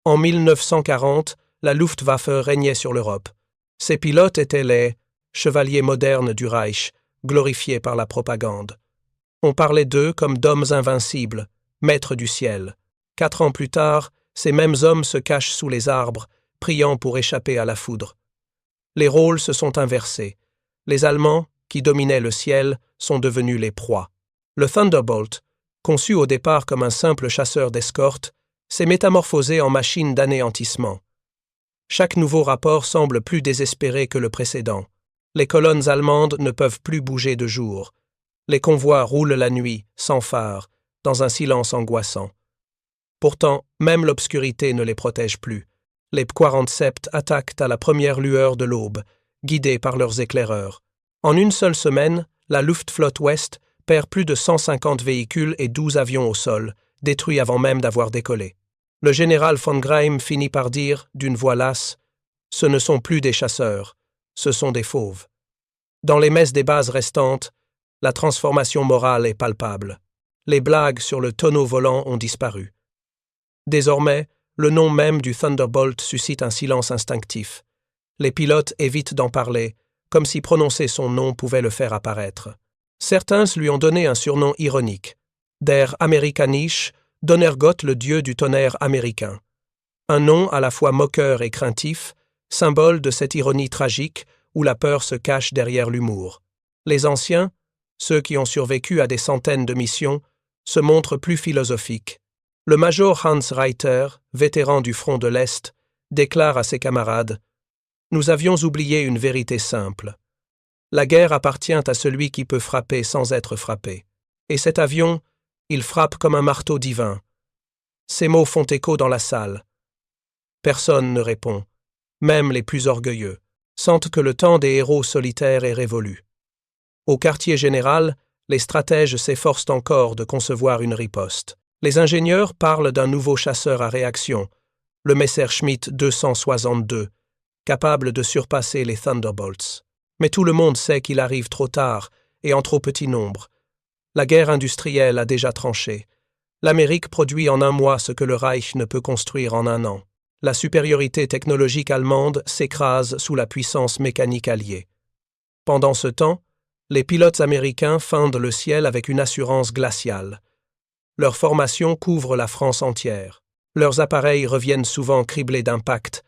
En 1940, la Luftwaffe régnait sur l'Europe. Ses pilotes étaient les chevaliers modernes du Reich, glorifiés par la propagande. On parlait d'eux comme d'hommes invincibles, maîtres du ciel. 4 ans plus tard, ces mêmes hommes se cachent sous les arbres, priant pour échapper à la foudre. Les rôles se sont inversés. Les Allemands, qui dominaient le ciel, sont devenus les proies. Le Thunderbolt, conçu au départ comme un simple chasseur d'escorte, s'est métamorphosé en machine d'anéantissement. Chaque nouveau rapport semble plus désespéré que le précédent. Les colonnes allemandes ne peuvent plus bouger de jour. Les convois roulent la nuit, sans phare, dans un silence angoissant. Pourtant, même l'obscurité ne les protège plus. Les P-47 attaquent à la première lueur de l'aube, guidés par leurs éclaireurs. En une seule semaine, la Luftflotte Ouest perd plus de 150 véhicules et 12 avions au sol, détruits avant même d'avoir décollé. Le général von Greim finit par dire, d'une voix lasse, « Ce ne sont plus des chasseurs, ce sont des fauves. » Dans les messes des bases restantes, la transformation morale est palpable. Les blagues sur le tonneau volant ont disparu. Désormais, le nom même du Thunderbolt suscite un silence instinctif. Les pilotes évitent d'en parler, comme si prononcer son nom pouvait le faire apparaître. Certains lui ont donné un surnom ironique. Der Amerikanisch, Donnergott, le dieu du tonnerre américain. Un nom à la fois moqueur et craintif, symbole de cette ironie tragique où la peur se cache derrière l'humour. Les anciens, ceux qui ont survécu à des centaines de missions, se montrent plus philosophiques. Le major Hans Reiter, vétéran du front de l'Est, déclare à ses camarades « Nous avions oublié une vérité simple. La guerre appartient à celui qui peut frapper sans être frappé. Et cet avion, il frappe comme un marteau divin. » Ces mots font écho dans la salle. Personne ne répond. Même les plus orgueilleux sentent que le temps des héros solitaires est révolu. Au quartier général, les stratèges s'efforcent encore de concevoir une riposte. Les ingénieurs parlent d'un nouveau chasseur à réaction, le Messerschmitt 262, capable de surpasser les Thunderbolts. Mais tout le monde sait qu'il arrive trop tard et en trop petit nombre. La guerre industrielle a déjà tranché. L'Amérique produit en un mois ce que le Reich ne peut construire en un an. La supériorité technologique allemande s'écrase sous la puissance mécanique alliée. Pendant ce temps, les pilotes américains fendent le ciel avec une assurance glaciale. Leur formation couvre la France entière. Leurs appareils reviennent souvent criblés d'impacts,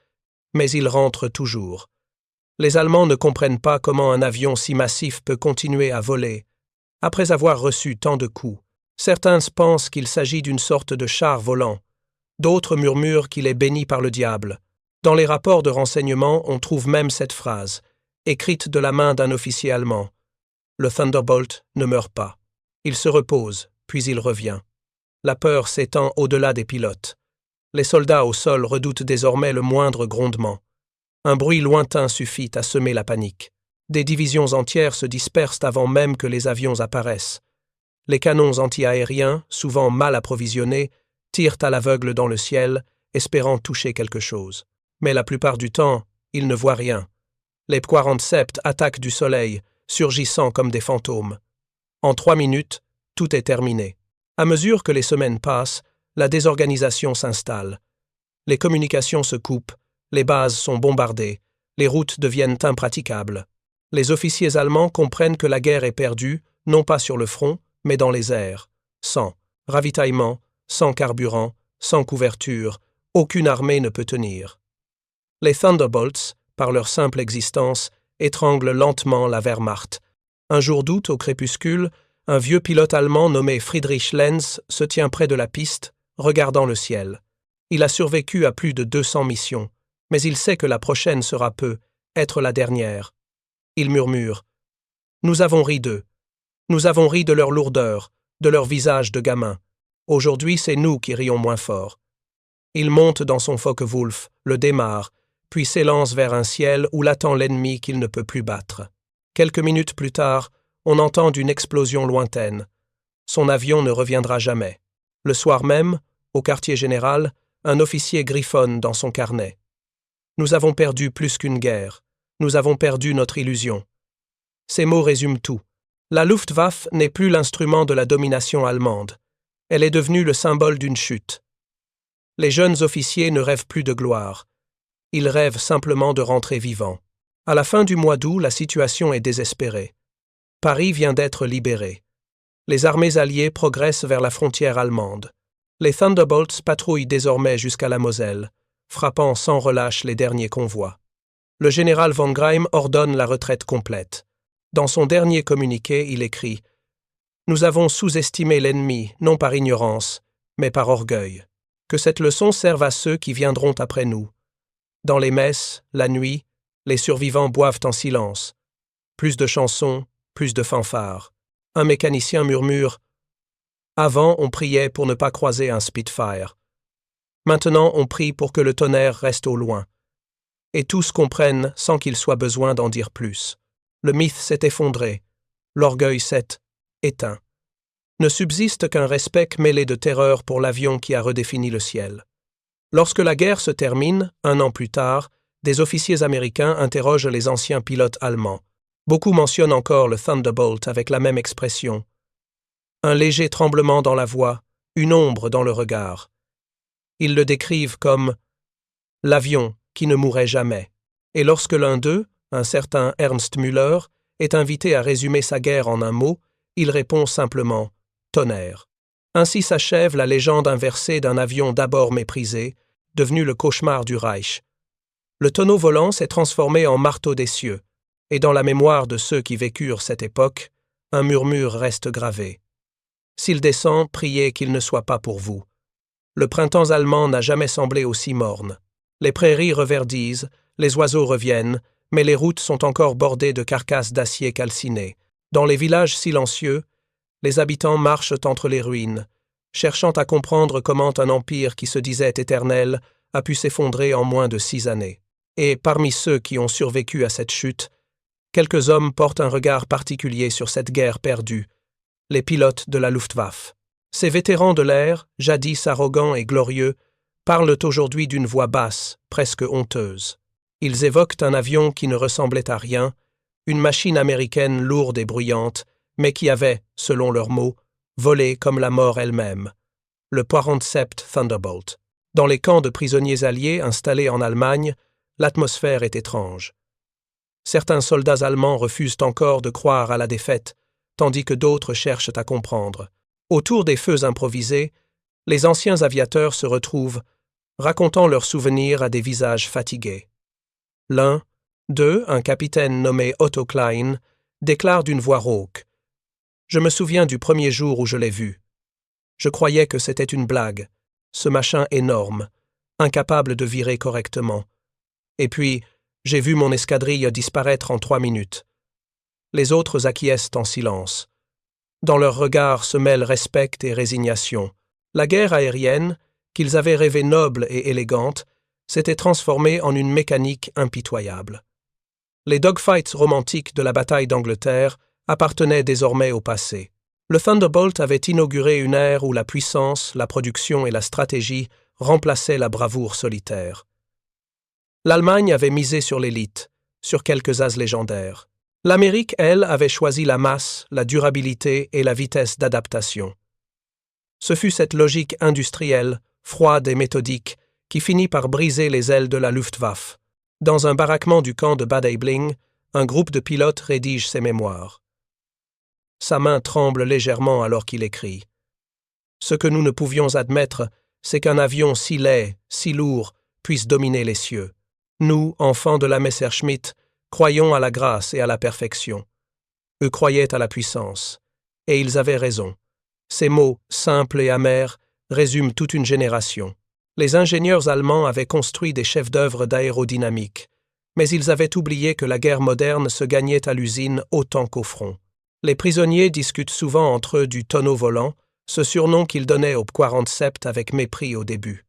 mais ils rentrent toujours. Les Allemands ne comprennent pas comment un avion si massif peut continuer à voler, après avoir reçu tant de coups. Certains pensent qu'il s'agit d'une sorte de char volant. D'autres murmurent qu'il est béni par le diable. Dans les rapports de renseignement, on trouve même cette phrase, écrite de la main d'un officier allemand. Le Thunderbolt ne meurt pas. Il se repose, puis il revient. La peur s'étend au-delà des pilotes. Les soldats au sol redoutent désormais le moindre grondement. Un bruit lointain suffit à semer la panique. Des divisions entières se dispersent avant même que les avions apparaissent. Les canons anti-aériens, souvent mal approvisionnés, tirent à l'aveugle dans le ciel, espérant toucher quelque chose. Mais la plupart du temps, ils ne voient rien. Les P-47 attaquent du soleil, surgissant comme des fantômes. En 3 minutes, tout est terminé. À mesure que les semaines passent, la désorganisation s'installe. Les communications se coupent, les bases sont bombardées, les routes deviennent impraticables. Les officiers allemands comprennent que la guerre est perdue, non pas sur le front, mais dans les airs. Sans ravitaillement, sans carburant, sans couverture, aucune armée ne peut tenir. Les Thunderbolts, par leur simple existence, étranglent lentement la Wehrmacht. Un jour d'août, au crépuscule, un vieux pilote allemand nommé Friedrich Lenz se tient près de la piste, regardant le ciel. Il a survécu à plus de 200 missions, mais il sait que la prochaine sera peu, être la dernière. Il murmure « Nous avons ri d'eux. Nous avons ri de leur lourdeur, de leur visage de gamin. Aujourd'hui, c'est nous qui rions moins fort. » Il monte dans son Focke-Wulf, le démarre, puis s'élance vers un ciel où l'attend l'ennemi qu'il ne peut plus battre. Quelques minutes plus tard, on entend une explosion lointaine. Son avion ne reviendra jamais. Le soir même, au quartier général, un officier griffonne dans son carnet. « Nous avons perdu plus qu'une guerre. Nous avons perdu notre illusion. » Ces mots résument tout. La Luftwaffe n'est plus l'instrument de la domination allemande. Elle est devenue le symbole d'une chute. Les jeunes officiers ne rêvent plus de gloire. Ils rêvent simplement de rentrer vivants. À la fin du mois d'août, la situation est désespérée. Paris vient d'être libéré. Les armées alliées progressent vers la frontière allemande. Les Thunderbolts patrouillent désormais jusqu'à la Moselle, frappant sans relâche les derniers convois. Le général von Greim ordonne la retraite complète. Dans son dernier communiqué, il écrit « Nous avons sous-estimé l'ennemi, non par ignorance, mais par orgueil. Que cette leçon serve à ceux qui viendront après nous. Dans les messes, la nuit, les survivants boivent en silence. Plus de chansons, plus de fanfares. Un mécanicien murmure « Avant, on priait pour ne pas croiser un Spitfire. Maintenant, on prie pour que le tonnerre reste au loin. » Et tous comprennent sans qu'il soit besoin d'en dire plus. Le mythe s'est effondré, l'orgueil s'est éteint. Ne subsiste qu'un respect mêlé de terreur pour l'avion qui a redéfini le ciel. Lorsque la guerre se termine, 1 an plus tard, des officiers américains interrogent les anciens pilotes allemands. Beaucoup mentionnent encore le Thunderbolt avec la même expression. Un léger tremblement dans la voix, une ombre dans le regard. Ils le décrivent comme « l'avion qui ne mourrait jamais ». Et lorsque l'un d'eux, un certain Ernst Müller, est invité à résumer sa guerre en un mot, il répond simplement « tonnerre ». Ainsi s'achève la légende inversée d'un avion d'abord méprisé, devenu le cauchemar du Reich. Le tonneau volant s'est transformé en marteau des cieux, et dans la mémoire de ceux qui vécurent cette époque, un murmure reste gravé. S'il descend, priez qu'il ne soit pas pour vous. Le printemps allemand n'a jamais semblé aussi morne. Les prairies reverdisent, les oiseaux reviennent, mais les routes sont encore bordées de carcasses d'acier calcinées. Dans les villages silencieux, les habitants marchent entre les ruines, cherchant à comprendre comment un empire qui se disait éternel a pu s'effondrer en moins de 6 années. Et parmi ceux qui ont survécu à cette chute, quelques hommes portent un regard particulier sur cette guerre perdue, les pilotes de la Luftwaffe. Ces vétérans de l'air, jadis arrogants et glorieux, parlent aujourd'hui d'une voix basse, presque honteuse. Ils évoquent un avion qui ne ressemblait à rien, une machine américaine lourde et bruyante, mais qui avait, selon leurs mots, volé comme la mort elle-même. Le 47 Thunderbolt. Dans les camps de prisonniers alliés installés en Allemagne, l'atmosphère est étrange. Certains soldats allemands refusent encore de croire à la défaite, tandis que d'autres cherchent à comprendre. Autour des feux improvisés, les anciens aviateurs se retrouvent, racontant leurs souvenirs à des visages fatigués. L'un d'eux, un capitaine nommé Otto Klein, déclare d'une voix rauque « Je me souviens du premier jour où je l'ai vu. Je croyais que c'était une blague, ce machin énorme, incapable de virer correctement. Et puis, j'ai vu mon escadrille disparaître en 3 minutes. Les autres acquiescent en silence. Dans leurs regards se mêlent respect et résignation. La guerre aérienne, qu'ils avaient rêvée noble et élégante, s'était transformée en une mécanique impitoyable. Les dogfights romantiques de la bataille d'Angleterre appartenaient désormais au passé. Le Thunderbolt avait inauguré une ère où la puissance, la production et la stratégie remplaçaient la bravoure solitaire. L'Allemagne avait misé sur l'élite, sur quelques as légendaires. L'Amérique, elle, avait choisi la masse, la durabilité et la vitesse d'adaptation. Ce fut cette logique industrielle, froide et méthodique, qui finit par briser les ailes de la Luftwaffe. Dans un baraquement du camp de Bad Aibling, un groupe de pilotes rédige ses mémoires. Sa main tremble légèrement alors qu'il écrit. Ce que nous ne pouvions admettre, c'est qu'un avion si laid, si lourd, puisse dominer les cieux. Nous, enfants de la Messerschmitt, croyons à la grâce et à la perfection. Eux croyaient à la puissance. Et ils avaient raison. Ces mots, simples et amers, résument toute une génération. Les ingénieurs allemands avaient construit des chefs-d'œuvre d'aérodynamique, mais ils avaient oublié que la guerre moderne se gagnait à l'usine autant qu'au front. Les prisonniers discutent souvent entre eux du tonneau volant, ce surnom qu'ils donnaient au 47 avec mépris au début.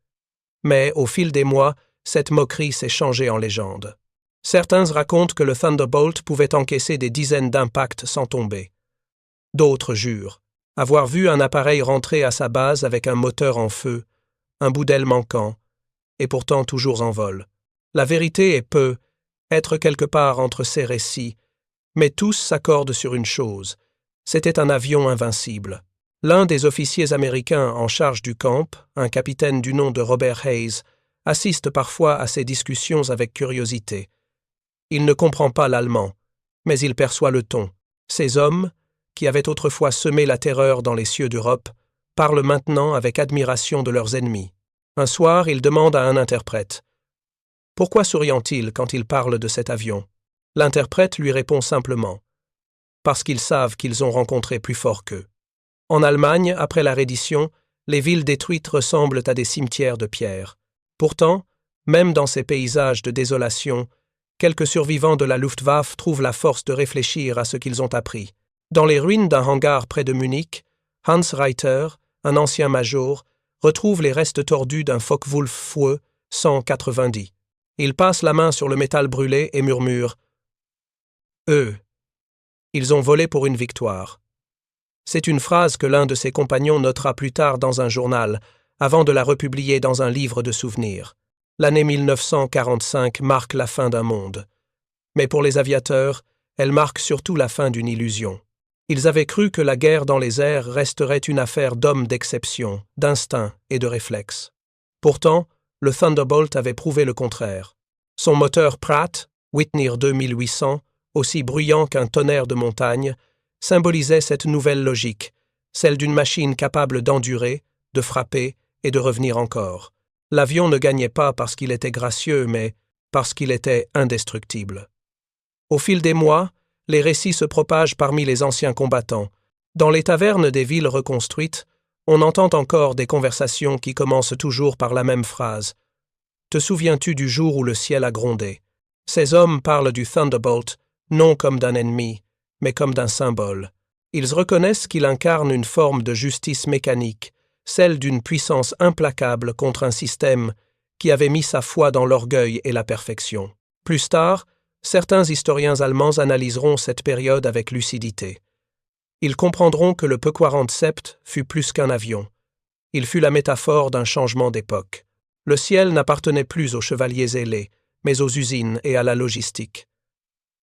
Mais, au fil des mois, cette moquerie s'est changée en légende. Certains racontent que le Thunderbolt pouvait encaisser des dizaines d'impacts sans tomber. D'autres jurent avoir vu un appareil rentrer à sa base avec un moteur en feu, un bout d'aile manquant, et pourtant toujours en vol. La vérité est peu, être quelque part entre ces récits, mais tous s'accordent sur une chose, c'était un avion invincible. L'un des officiers américains en charge du camp, un capitaine du nom de Robert Hayes, assiste parfois à ces discussions avec curiosité. Il ne comprend pas l'allemand, mais il perçoit le ton. Ces hommes, qui avaient autrefois semé la terreur dans les cieux d'Europe, parlent maintenant avec admiration de leurs ennemis. Un soir, il demande à un interprète « Pourquoi souriant-il quand il parle de cet avion ?» L'interprète lui répond simplement « Parce qu'ils savent qu'ils ont rencontré plus fort qu'eux. » En Allemagne, après la reddition, les villes détruites ressemblent à des cimetières de pierre. Pourtant, même dans ces paysages de désolation, quelques survivants de la Luftwaffe trouvent la force de réfléchir à ce qu'ils ont appris. Dans les ruines d'un hangar près de Munich, Hans Reiter, un ancien major, retrouve les restes tordus d'un Focke-Wulf Foueux 190. Il passe la main sur le métal brûlé et murmure « Eux, ils ont volé pour une victoire. » C'est une phrase que l'un de ses compagnons notera plus tard dans un journal, avant de la republier dans un livre de souvenirs. L'année 1945 marque la fin d'un monde. Mais pour les aviateurs, elle marque surtout la fin d'une illusion. Ils avaient cru que la guerre dans les airs resterait une affaire d'hommes d'exception, d'instinct et de réflexe. Pourtant, le Thunderbolt avait prouvé le contraire. Son moteur Pratt, Whitney 2800, aussi bruyant qu'un tonnerre de montagne, symbolisait cette nouvelle logique, celle d'une machine capable d'endurer, de frapper et de revenir encore. L'avion ne gagnait pas parce qu'il était gracieux, mais parce qu'il était indestructible. Au fil des mois, les récits se propagent parmi les anciens combattants. Dans les tavernes des villes reconstruites, on entend encore des conversations qui commencent toujours par la même phrase. « Te souviens-tu du jour où le ciel a grondé ?» Ces hommes parlent du Thunderbolt, non comme d'un ennemi, mais comme d'un symbole. Ils reconnaissent qu'il incarne une forme de justice mécanique, celle d'une puissance implacable contre un système qui avait mis sa foi dans l'orgueil et la perfection. Plus tard, certains historiens allemands analyseront cette période avec lucidité. Ils comprendront que le Pe-47 fut plus qu'un avion. Il fut la métaphore d'un changement d'époque. Le ciel n'appartenait plus aux chevaliers ailés, mais aux usines et à la logistique.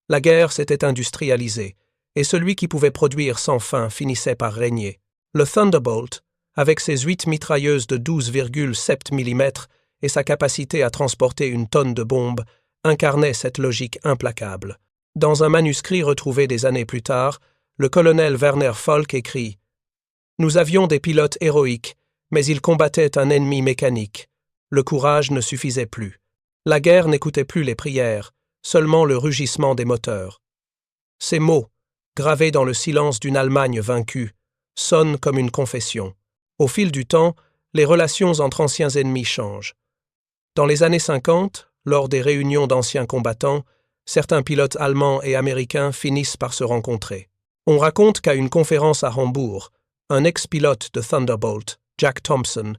La guerre s'était industrialisée, et celui qui pouvait produire sans fin finissait par régner. Le Thunderbolt, avec ses 8 mitrailleuses de 12,7 mm et sa capacité à transporter une tonne de bombes, incarnait cette logique implacable. Dans un manuscrit retrouvé des années plus tard, le colonel Werner Volk écrit « Nous avions des pilotes héroïques, mais ils combattaient un ennemi mécanique. Le courage ne suffisait plus. La guerre n'écoutait plus les prières, seulement le rugissement des moteurs. » Ces mots, gravés dans le silence d'une Allemagne vaincue, sonnent comme une confession. Au fil du temps, les relations entre anciens ennemis changent. Dans les années 50, lors des réunions d'anciens combattants, certains pilotes allemands et américains finissent par se rencontrer. On raconte qu'à une conférence à Hambourg, un ex-pilote de Thunderbolt, Jack Thompson,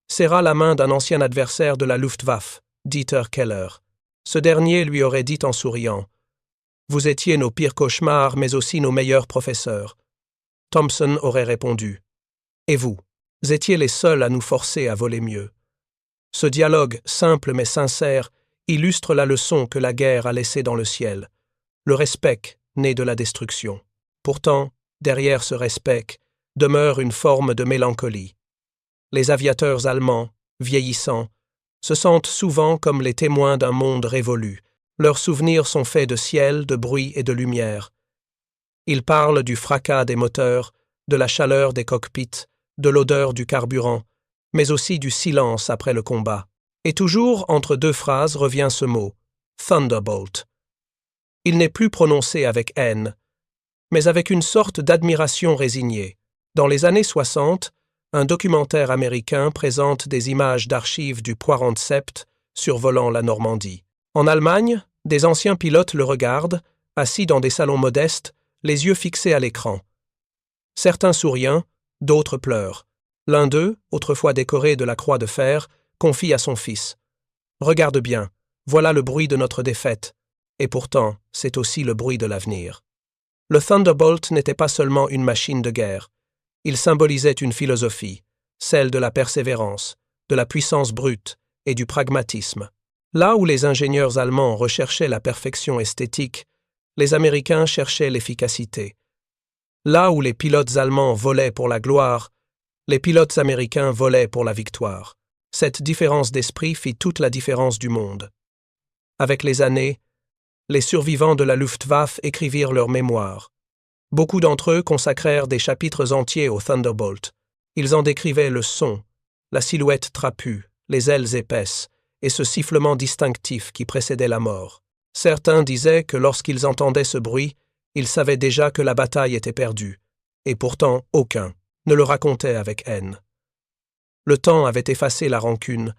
serra la main d'un ancien adversaire de la Luftwaffe, Dieter Keller. Ce dernier lui aurait dit en souriant « Vous étiez nos pires cauchemars, mais aussi nos meilleurs professeurs. » Thompson aurait répondu « Et vous étiez les seuls à nous forcer à voler mieux. » Ce dialogue, simple mais sincère, illustre la leçon que la guerre a laissée dans le ciel. Le respect né de la destruction. Pourtant, derrière ce respect, demeure une forme de mélancolie. Les aviateurs allemands, vieillissants, se sentent souvent comme les témoins d'un monde révolu. Leurs souvenirs sont faits de ciel, de bruit et de lumière. Ils parlent du fracas des moteurs, de la chaleur des cockpits, de l'odeur du carburant, mais aussi du silence après le combat. Et toujours entre deux phrases revient ce mot, Thunderbolt. Il n'est plus prononcé avec haine, mais avec une sorte d'admiration résignée. Dans les années 60, un documentaire américain présente des images d'archives du Poirant Sept survolant la Normandie. En Allemagne, des anciens pilotes le regardent, assis dans des salons modestes, les yeux fixés à l'écran. Certains souriant, d'autres pleurent. L'un d'eux, autrefois décoré de la Croix de Fer, confie à son fils « Regarde bien, voilà le bruit de notre défaite, et pourtant c'est aussi le bruit de l'avenir. » Le Thunderbolt n'était pas seulement une machine de guerre, il symbolisait une philosophie, celle de la persévérance, de la puissance brute et du pragmatisme. Là où les ingénieurs allemands recherchaient la perfection esthétique, les Américains cherchaient l'efficacité. Là où les pilotes allemands volaient pour la gloire, les pilotes américains volaient pour la victoire. Cette différence d'esprit fit toute la différence du monde. Avec les années, Les survivants de la Luftwaffe écrivirent leurs mémoires. Beaucoup d'entre eux consacrèrent des chapitres entiers au Thunderbolt. Ils en décrivaient le son, la silhouette trapue, les ailes épaisses, et ce sifflement distinctif qui précédait la mort. Certains disaient que lorsqu'ils entendaient ce bruit, ils savaient déjà que la bataille était perdue, et pourtant aucun ne le racontait avec haine. Le temps avait effacé la rancune,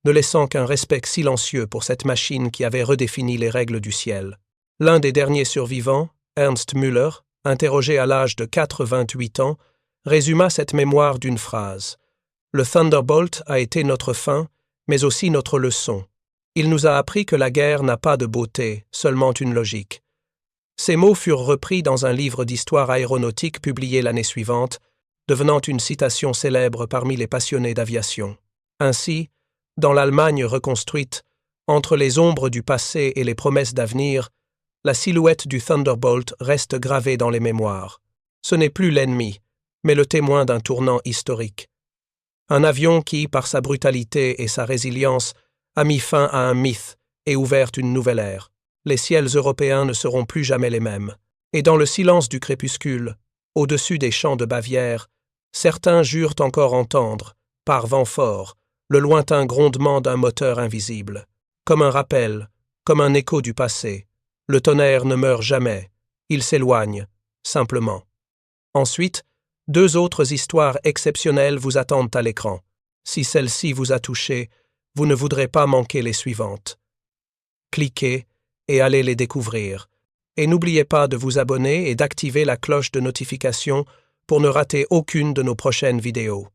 ne laissant qu'un respect silencieux pour cette machine qui avait redéfini les règles du ciel. L'un des derniers survivants, Ernst Müller, interrogé à l'âge de 88 ans, résuma cette mémoire d'une phrase. « Le Thunderbolt a été notre fin, mais aussi notre leçon. Il nous a appris que la guerre n'a pas de beauté, seulement une logique. » Ces mots furent repris dans un livre d'histoire aéronautique publié l'année suivante, devenant une citation célèbre parmi les passionnés d'aviation. Ainsi, dans l'Allemagne reconstruite, entre les ombres du passé et les promesses d'avenir, la silhouette du Thunderbolt reste gravée dans les mémoires. Ce n'est plus l'ennemi, mais le témoin d'un tournant historique. Un avion qui, par sa brutalité et sa résilience, a mis fin à un mythe et ouvert une nouvelle ère. Les ciels européens ne seront plus jamais les mêmes. Et dans le silence du crépuscule, au-dessus des champs de Bavière, certains jurent encore entendre, par vent fort, le lointain grondement d'un moteur invisible. Comme un rappel, comme un écho du passé. Le tonnerre ne meurt jamais, il s'éloigne, simplement. Ensuite, 2 autres histoires exceptionnelles vous attendent à l'écran. Si celle-ci vous a touché, vous ne voudrez pas manquer les suivantes. Cliquez et allez les découvrir. Et n'oubliez pas de vous abonner et d'activer la cloche de notification pour ne rater aucune de nos prochaines vidéos.